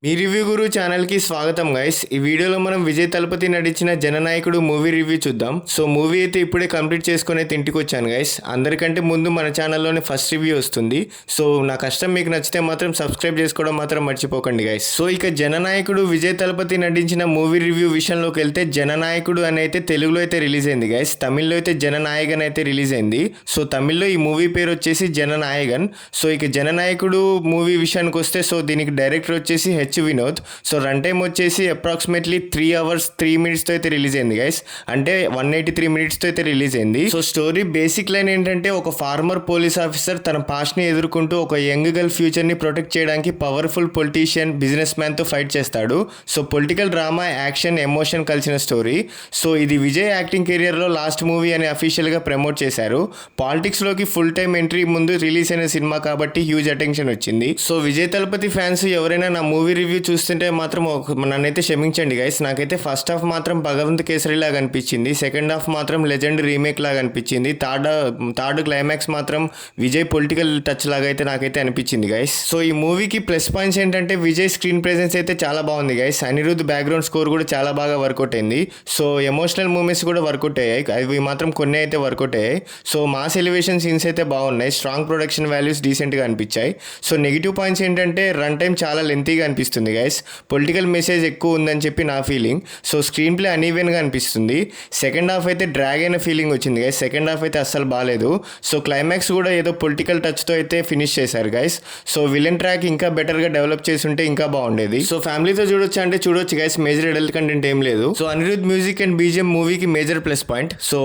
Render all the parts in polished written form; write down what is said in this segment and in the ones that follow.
మీ review గురు ఛానల్కి స్వాగతం guys. ఈ వీడియోలో మనం విజయ్ తలపతి నటించిన జననాయకుడు మూవీ రివ్యూ చూద్దాం. సో మూవీ అయితే ఇప్పుడే కంప్లీట్ చేసుకుని అయితే ఇంటికి వచ్చాను గైస్. అందరికంటే ముందు మన ఛానల్లోనే ఫస్ట్ రివ్యూ వస్తుంది. సో నా కష్టం మీకు నచ్చితే మాత్రం సబ్స్క్రైబ్ చేసుకోవడం మాత్రం మర్చిపోకండి గైస్. సో ఇక జననాయకుడు విజయ్ తలపతి నటించిన మూవీ రివ్యూ విషయంలోకి వెళ్తే జననాయకుడు అని అయితే తెలుగులో అయితే రిలీజ్ అయింది గైస్. తమిళ్లో అయితే జననాయకన్ అయితే రిలీజ్ అయింది. సో తమిళ్లో ఈ మూవీ పేరు వచ్చేసి జననాయకన్. సో ఇక జననాయకుడు మూవీ విషయానికి వస్తే సో దీనికి డైరెక్టర్ వచ్చేసి వినోద్. సో రన్ టైమ్ వచ్చేసి అప్రాక్సిమేట్లీ 3 hours 3 minutes తో అయితే రిలీజ్ అయింది గైస్. అంటే 183 minutes తో అయితే రిలీజ్ అయింది. సో స్టోరీ బేసిక్ లైన్ ఏంటంటే ఒక ఫార్మర్ పోలీస్ ఆఫీసర్ తన పాస్ట్ ని ఎదుర్కొంటూ ఒక యంగ్ గర్ల్ ఫ్యూచర్ ని ప్రొటెక్ట్ చేయడానికి పవర్ఫుల్ పొలిటీషియన్ బిజినెస్ మ్యాన్ తో ఫైట్ చేస్తాడు. So political drama, action, emotion కలిసిన స్టోరీ. సో ఇది విజయ్ యాక్టింగ్ కెరియర్ లో లాస్ట్ మూవీ అని అఫీషియల్ గా ప్రమోట్ చేశారు. పాలిటిక్స్ లోకి ఫుల్ టైమ్ ఎంట్రీ ముందు రిలీజ్ అయిన సినిమా కాబట్టి హ్యూజ్ అటెన్షన్ వచ్చింది. సో విజయ్ తలపతి ఫ్యాన్స్ ఎవరైనా నా మూవీ రివ్యూ చూస్తుంటే మాత్రం నన్నైతే క్షమించండి గైస్. నాకైతే ఫస్ట్ హాఫ్ మాత్రం భగవంత్ కేసరి లాగా అనిపించింది. సెకండ్ హాఫ్ మాత్రం లెజెండ్ రీమేక్ లాగా అనిపించింది. థర్డ్ క్లైమాక్స్ మాత్రం విజయ్ పొలిటికల్ టచ్ లాగా అయితే నాకైతే అనిపించింది గైస్. సో ఈ మూవీకి ప్లస్ పాయింట్స్ ఏంటంటే విజయ్ స్క్రీన్ ప్రెజెన్స్ అయితే చాలా బాగుంది గైస్. అనిరుద్ధ్ బ్యాక్గ్రౌండ్ స్కోర్ కూడా చాలా బాగా వర్కౌట్ అయింది. సో ఎమోషనల్ మూమెంట్స్ కూడా వర్కౌట్ అయ్యాయి. అవి మాత్రం కొన్ని అయితే వర్కౌట్ అయ్యాయి. సో మాస్ ఎలివేషన్ సీన్స్ అయితే బాగున్నాయి. స్ట్రాంగ్ ప్రొడక్షన్ వాల్యూస్ డీసెంట్గా అనిపించాయి. సో నెగిటివ్ పాయింట్స్ ఏంటంటే రన్ టైం చాలా లెంతీగా అనిపిస్తుంది గైస్. పొలిటికల్ మెసేజ్ ఎక్కువ ఉందని చెప్పి నా ఫీలింగ్. సో స్క్రీన్ ప్లే అన్ఈవెన్గా అనిపిస్తుంది. సెకండ్ హాఫ్ అయితే డ్రాగ్ అయిన ఫీలింగ్ వచ్చింది గైస్. సెకండ్ హాఫ్ అయితే అస్సలు బాగాలేదు. సో క్లైమాక్స్ కూడా ఏదో పొలిటికల్ టచ్తో అయితే ఫినిష్ చేశారు గైస్. సో విలన్ ట్రాక్ ఇంకా బెటర్గా డెవలప్ చేసి ఉంటే ఇంకా బాగుండేది. సో ఫ్యామిలీతో చూడొచ్చు అంటే చూడొచ్చు గైస్. మేజర్ అడల్ట్ కంటెంట్ ఏం లేదు. So Anirudh music and BGM మూవీకి మేజర్ ప్లస్ పాయింట్. సో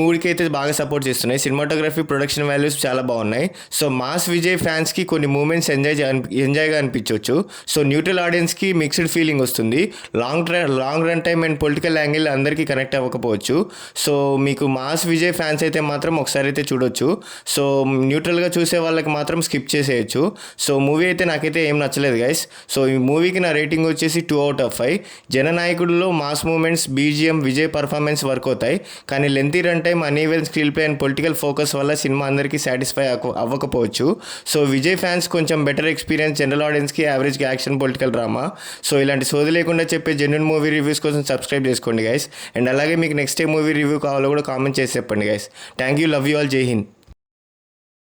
మూవీకి అయితే బాగా సపోర్ట్ చేస్తున్నాయి. సినిమాటోగ్రఫీ, ప్రొడక్షన్ వాల్యూస్ చాలా బాగున్నాయి. సో మాస్ విజయ్ ఫ్యాన్స్కి కొన్ని మూమెంట్స్ ఎంజాయ్గా అనిపించవచ్చు. సో న్యూట్రల్ ఆడియన్స్కి మిక్స్డ్ ఫీలింగ్ వస్తుంది. Long run time and political angle అందరికీ కనెక్ట్ అవ్వకపోవచ్చు. సో మీకు మాస్ విజయ్ ఫ్యాన్స్ అయితే మాత్రం ఒకసారి అయితే చూడొచ్చు. సో న్యూట్రల్గా చూసే వాళ్ళకి మాత్రం స్కిప్ చేసేయచ్చు. సో మూవీ అయితే నాకైతే ఏం నచ్చలేదు గైస్. సో ఈ మూవీకి నా రేటింగ్ వచ్చేసి 2 out of 5. జననాయకుడిలో mass moments, BGM, Vijay performance work అవుతాయి. కానీ lengthy run time, uneven screen play and political focus వల్ల సినిమా అందరికీ సాటిస్ఫై అవ్వకపోవచ్చు. సో విజయ్ ఫ్యాన్స్ కొంచెం బెటర్ ఎక్స్పీరియన్స్, జనరల్ ఆడియన్స్కి యావరేజ్గా యాక్షన్, పొలిటికల్ డ్రామా. సో ఇలాంటి సోది లేకుండా చెప్పే జెన్యూన్ మూవీ రివ్యూస్ కోసం సబ్స్క్రైబ్ చేసుకోండి గైస్. అండ్ అలాగే మీకు నెక్స్ట్ ఏ మూవీ రివ్యూ కావాలో కూడా కామెంట్ చేసి చెప్పండి guys. Thank you, love you all, జై హింద్.